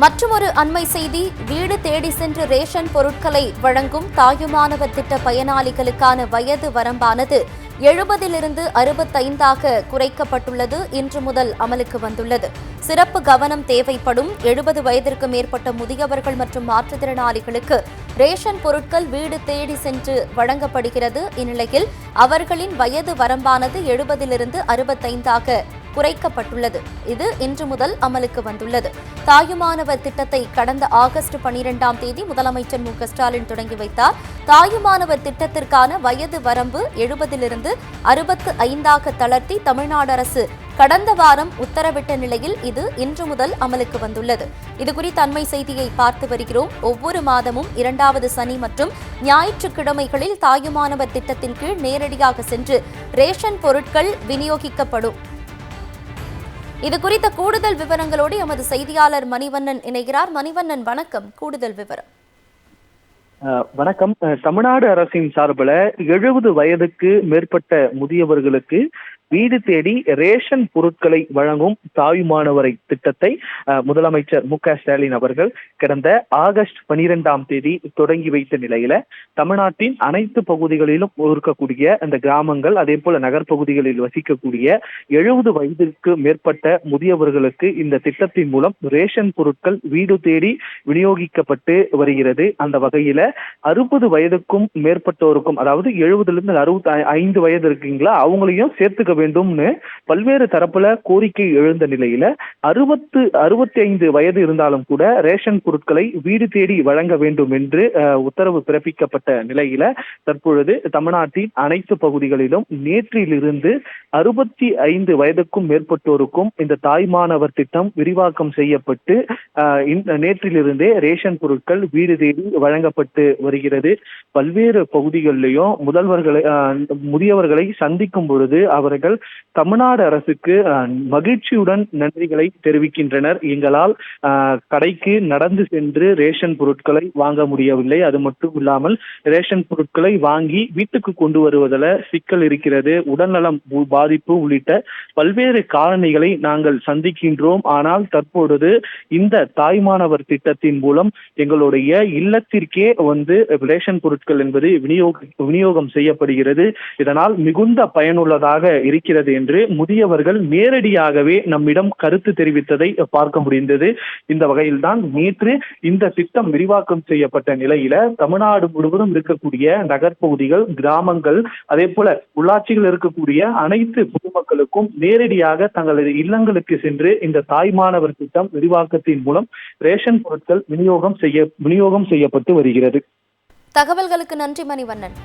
மற்றுமொரு அண்மை செய்தி, வீடு தேடி சென்று ரேஷன் பொருட்களை வழங்கும் தாயுமானவர் திட்ட பயனாளிகளுக்கான வயது வரம்பானது 70லிருந்து 65ஆக குறைக்கப்பட்டுள்ளது. இன்று முதல் அமலுக்கு வந்துள்ளது. சிறப்பு கவனம் தேவைப்படும் 70 வயதிற்கு மேற்பட்ட முதியவர்கள் மற்றும் மாற்றுத்திறனாளிகளுக்கு ரேஷன் பொருட்கள் வீடு தேடி சென்று வழங்கப்படுகிறது. இந்நிலையில் அவர்களின் வயது வரம்பானது 70லிருந்து 65ஆக குறைக்கப்பட்டுள்ளது. இது இன்று முதல் அமலுக்கு வந்துள்ளது. தாயுமானவர் திட்டத்தை கடந்த ஆகஸ்ட் 12ஆம் தேதி முதலமைச்சர் மு க ஸ்டாலின் தொடங்கி வைத்தார். தாயுமானவர் திட்டத்திற்கான வயது வரம்பு 70லிருந்து 65ஆக தளர்த்தி தமிழ்நாடு அரசு கடந்த வாரம் உத்தரவிட்ட நிலையில் இது இன்று முதல் அமலுக்கு வந்துள்ளது. இதுகுறித்த அண்மை செய்தியை பார்த்து வருகிறோம். ஒவ்வொரு மாதமும் 2வது சனி மற்றும் ஞாயிற்றுக்கிழமைகளில் தாயுமானவர் திட்டத்தின் கீழ் நேரடியாக சென்று ரேஷன் பொருட்கள் விநியோகிக்கப்படும். இது குறித்த கூடுதல் விவரங்களோடு எமது செய்தியாளர் மணிவண்ணன் இணைகிறார். மணிவண்ணன், வணக்கம். கூடுதல் விவரம். வணக்கம். தமிழ்நாடு அரசின் சார்பில் 70 வயதுக்கு மேற்பட்ட முதியவர்களுக்கு வீடு தேடி ரேஷன் பொருட்களை வழங்கும் தாயுமானவரை திட்டத்தை முதலமைச்சர் மு க ஸ்டாலின் அவர்கள் கடந்த ஆகஸ்ட் 12ஆம் தேதி தொடங்கி வைத்த நிலையில தமிழ்நாட்டின் அனைத்து பகுதிகளிலும் இருக்கக்கூடிய அந்த கிராமங்கள், அதே போல நகர்பகுதிகளில் வசிக்கக்கூடிய 70 வயதிற்கு மேற்பட்ட முதியவர்களுக்கு இந்த திட்டத்தின் மூலம் ரேஷன் பொருட்கள் வீடு தேடி விநியோகிக்கப்பட்டு வருகிறது. அந்த வகையில 60 வயதுக்கும் மேற்பட்டோருக்கும், அதாவது 70லிருந்து 65 வயது இருக்கீங்களா, அவங்களையும் சேர்த்துக்க வேண்டும்னு பல்வேறு தரப்புல கோரிக்கை எழுந்த நிலையில 65 வயது இருந்தாலும் கூட ரேஷன் பொருட்களை வீடு தேடி வழங்க வேண்டும் என்று உத்தரவு பிறப்பிக்கப்பட்ட நிலையில தற்பொழுது தமிழ்நாட்டின் அனைத்து பகுதிகளிலும் நேற்றிலிருந்து 65 வயதுக்கும் மேற்பட்டோருக்கும் இந்த தாய்மானவர் திட்டம் விரிவாக்கம் செய்யப்பட்டு நேற்றிலிருந்தே ரேஷன் பொருட்கள் வீடு தேடி வழங்கப்பட்டு வருகிறது. பல்வேறு பகுதிகளிலும் முதியவர்களை சந்திக்கும் பொழுது அவர்கள் தமிழ்நாடு அரசுக்கு மகிழ்ச்சியுடன் நன்றிகளை தெரிவிக்கின்றனர். எங்களால் கடைக்கு நடந்து சென்று ரேஷன் பொருட்களை வாங்க முடியவில்லை, அது மட்டும் இல்லாமல் ரேஷன் பொருட்களை வாங்கி வீட்டுக்கு கொண்டு வருவதில் சிக்கல் இருக்கிறது, உடல்நலம் பாதிப்பு உள்ளிட்ட பல்வேறு காரணிகளை நாங்கள் சந்திக்கின்றோம். ஆனால் தற்பொழுது இந்த தாய்மானவர் திட்டத்தின் மூலம் எங்களுடைய இல்லத்திற்கே ரேஷன் பொருட்கள் என்பது விநியோகம் செய்யப்படுகிறது. இதனால் மிகுந்த பயனுள்ளதாக இருக்கிறது என்று முதியவர்கள் நேரடியாகவே நம்மிடம் கருத்து தெரிவித்ததை பார்க்க முடிந்தது. இந்த வகையில் தான் நேற்று இந்த திட்டம் விரிவாக்கம் செய்யப்பட்ட நிலையில தமிழ்நாடு முழுவதும் இருக்கக்கூடிய நகர்பகுதிகள், கிராமங்கள், அதே போல உள்ளாட்சிகள் இருக்கக்கூடிய அனைத்து பொதுமக்களுக்கும் நேரடியாக தங்களது இல்லங்களுக்கு சென்று இந்த தாய்மானவர் திட்டம் விரிவாக்கத்தின் மூலம் ரேஷன் பொருட்கள் விநியோகம் செய்யப்பட்டு வருகிறது. தகவல்களுக்கு நன்றி மணிவண்ணன்.